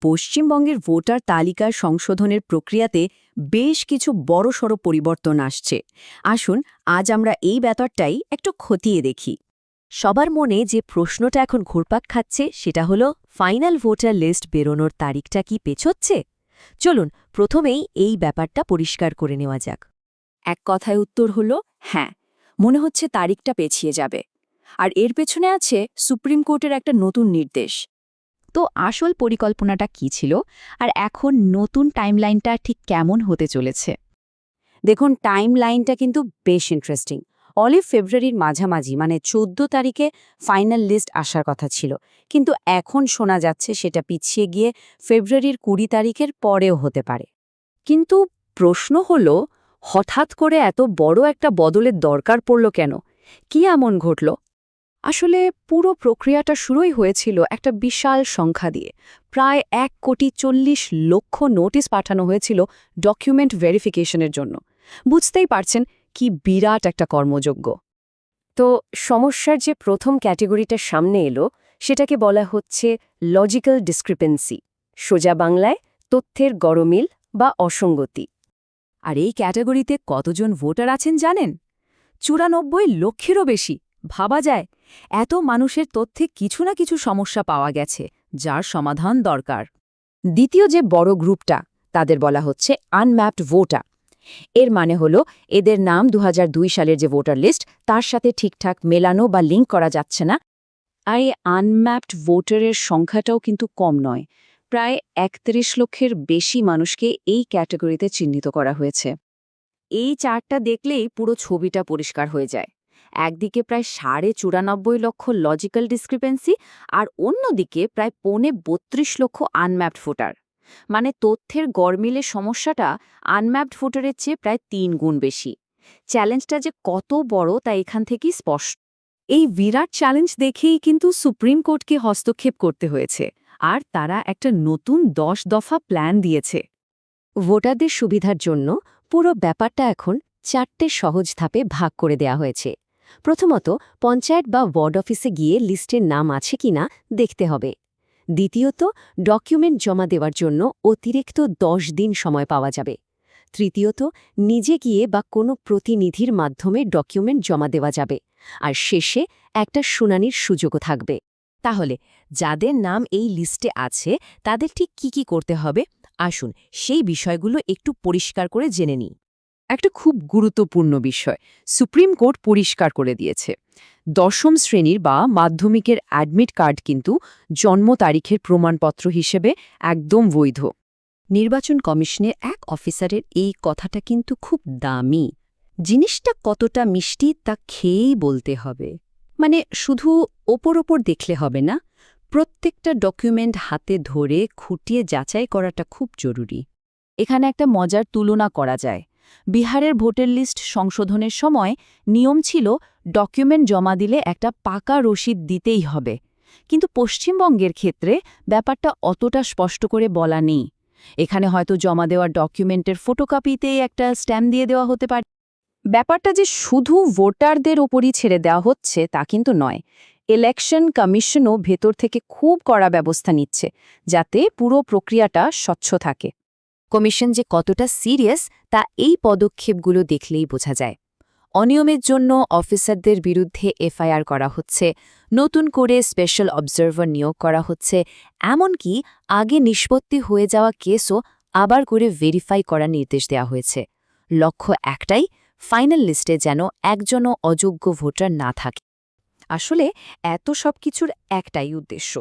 পশ্চিমবঙ্গের ভোটার তালিকা সংশোধনের প্রক্রিয়াতে বেশ কিছু বড়সড় পরিবর্তন আসছে। আসুন আজ আমরা এই ব্যাপারটাই একটু খতিয়ে দেখি। সবার মনে যে প্রশ্নটা এখন ঘুরপাক খাচ্ছে সেটা হলো ফাইনাল ভোটার লিস্ট বেরোনোর তারিখটা কি পেছোচ্ছে। চলুন প্রথমেই এই ব্যাপারটা পরিষ্কার করে নেওয়া যাক। এক কথায় উত্তর হলো হ্যাঁ, মনে হচ্ছে তারিখটা পেছিয়ে যাবে। আর এর পেছনে আছে সুপ্রিম কোর্টের একটা নতুন নির্দেশ। তো আসল পরিকল্পনাটা কি ছিল, আর এখন নতুন টাইমলাইনটা ঠিক কেমন হতে চলেছে? দেখুন, টাইম লাইনটা কিন্তু বেশ ইন্টারেস্টিং। অলিভ ফেব্রুয়ারির মাঝামাঝি মানে ১৪ তারিখে ফাইনাল লিস্ট আসার কথা ছিল, কিন্তু এখন শোনা যাচ্ছে সেটা পিছিয়ে গিয়ে ফেব্রুয়ারির ২০ তারিখের পরেও হতে পারে। কিন্তু প্রশ্ন হলো, হঠাৎ করে এত বড় একটা বদলের দরকার পড়ল কেন? কি এমন ঘটল? আসলে পুরো প্রক্রিয়াটা শুরুই হয়েছিল একটা বিশাল সংখ্যা দিয়ে। প্রায় ১,৪০,০০,০০০ নোটিশ পাঠানো হয়েছিল ডকুমেন্ট ভেরিফিকেশনের জন্য। বুঝতেই পারছেন কি বিরাট একটা কর্মযজ্ঞ। তো সমস্যার যে প্রথম ক্যাটেগরিটা সামনে এলো সেটাকে বলা হচ্ছে লজিক্যাল ডিসক্রিপেন্সি, সোজা বাংলায় তথ্যের গরমিল বা অসঙ্গতি। আর এই ক্যাটাগরিতে কতজন ভোটার আছেন জানেন? ৯৪ লক্ষেরও বেশি। ভাবা যায়, এত মানুষের তথ্যে কিছু না কিছু সমস্যা পাওয়া গেছে, যার সমাধান দরকার। দ্বিতীয় যে বড় গ্রুপটা, তাদের বলা হচ্ছে আনম্যাপড ভোটার। এর মানে হলো এদের নাম ২০০২ সালের যে ভোটার লিস্ট তার সাথে ঠিকঠাক মেলানো বা লিঙ্ক করা যাচ্ছে না। আর এই আনম্যাপড ভোটারের সংখ্যাটাও কিন্তু কম নয়। প্রায় ৩১ লক্ষের বেশি মানুষকে এই ক্যাটাগরিতে চিহ্নিত করা হয়েছে। এই চার্টটা দেখলেই পুরো ছবিটা পরিষ্কার হয়ে যায়। একদিকে প্রায় ৯৪ লক্ষ লজিক্যাল ডিসক্রিপেন্সি, আর অন্যদিকে প্রায় ৩২ লক্ষ আনম্যাপড ভোটার। মানে তথ্যের গরমিলের সমস্যাটা আনম্যাপড ভোটারের চেয়ে প্রায় ৩ গুণ বেশি। চ্যালেঞ্জটা যে কত বড় তা এখান থেকেই স্পষ্ট। এই বিরাট চ্যালেঞ্জ দেখেই কিন্তু সুপ্রিম কোর্টকে হস্তক্ষেপ করতে হয়েছে, আর তারা একটা নতুন ১০ দফা প্ল্যান দিয়েছে। ভোটারদের সুবিধার জন্য পুরো ব্যাপারটা এখন ৪টে সহজ ধাপে ভাগ করে দেয়া হয়েছে। প্রথমত, পঞ্চায়েত বা ওয়ার্ড অফিসে গিয়ে লিস্টের নাম আছে কিনা দেখতে হবে। দ্বিতীয়ত, ডকুমেন্ট জমা দেওয়ার জন্য অতিরিক্ত ১০ দিন সময় পাওয়া যাবে। তৃতীয়ত, নিজে গিয়ে বা কোনো প্রতিনিধির মাধ্যমে ডকুমেন্ট জমা দেওয়া যাবে। আর শেষে একটা শুনানির সুযোগও থাকবে। তাহলে যাদের নাম এই লিস্টে আছে তাদের ঠিক কি করতে হবে, আসুন সেই বিষয়গুলো একটু পরিষ্কার করে জেনে নিই। একটা খুব গুরুত্বপূর্ণ বিষয় সুপ্রিম কোর্ট পরিষ্কার করে দিয়েছে। দশম শ্রেণীর বা মাধ্যমিকের অ্যাডমিট কার্ড কিন্তু জন্ম তারিখের প্রমাণপত্র হিসেবে একদম বৈধ। নির্বাচন কমিশনের এক অফিসারের এই কথাটা কিন্তু খুব দামি। জিনিসটা কতটা মিষ্টি তা খেয়েই বলতে হবে। মানে শুধু ওপর দেখলে হবে না, প্রত্যেকটা ডকুমেন্ট হাতে ধরে খুঁটিয়ে যাচাই করাটা খুব জরুরি। এখানে একটা মজার তুলনা করা যায়। বিহারের ভোটার লিস্ট সংশোধনের সময় নিয়ম ছিল ডকুমেন্ট জমা দিলে একটা পাকা রসিদ দিতেই হবে, কিন্তু পশ্চিমবঙ্গের ক্ষেত্রে ব্যাপারটা অতটা স্পষ্ট করে বলা নেই। এখানে হয়তো জমা দেওয়ার ডকুমেন্টের ফটোকপিতেই একটা স্ট্যাম্প দিয়ে দেওয়া হতে পারে। ব্যাপারটা যে শুধু ভোটারদের ওপরই ছেড়ে দেওয়া হচ্ছে তা কিন্তু নয়। ইলেকশন কমিশনও ভেতর থেকে খুব কড়া ব্যবস্থা নিচ্ছে, যাতে পুরো প্রক্রিয়াটা স্বচ্ছ থাকে। কমিশন যে কতটা সিরিয়াস তা এই পদক্ষেপগুলো দেখলেই বোঝা যায়। অনিয়মের জন্য অফিসারদের বিরুদ্ধে এফআইআর করা হচ্ছে, নতুন করে স্পেশাল অবজারভার নিয়োগ করা হচ্ছে, এমনকি আগে নিষ্পত্তি হয়ে যাওয়া কেসও আবার করে ভেরিফাই করার নির্দেশ দেওয়া হয়েছে। লক্ষ্য একটাই, ফাইনাল লিস্টে যেন একজনও অযোগ্য ভোটার না থাকে। আসলে এত সব কিছুর একটাই উদ্দেশ্য,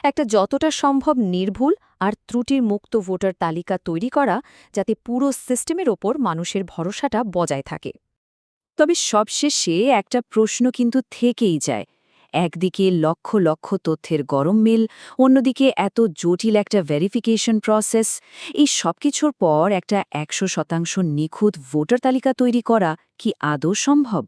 একটা যতটা সম্ভব নির্ভুল আর ত্রুটির মুক্ত ভোটার তালিকা তৈরি করা, যাতে পুরো সিস্টেমের ওপর মানুষের ভরসাটা বজায় থাকে। তবে সবশেষে একটা প্রশ্ন কিন্তু থেকেই যায়। একদিকে লক্ষ লক্ষ তথ্যের গরম মিল, অন্যদিকে এত জটিল একটা ভেরিফিকেশন প্রসেস। এই সবকিছুর পর একটা ১০০% নিখুঁত ভোটার তালিকা তৈরি করা কি আদৌ সম্ভব?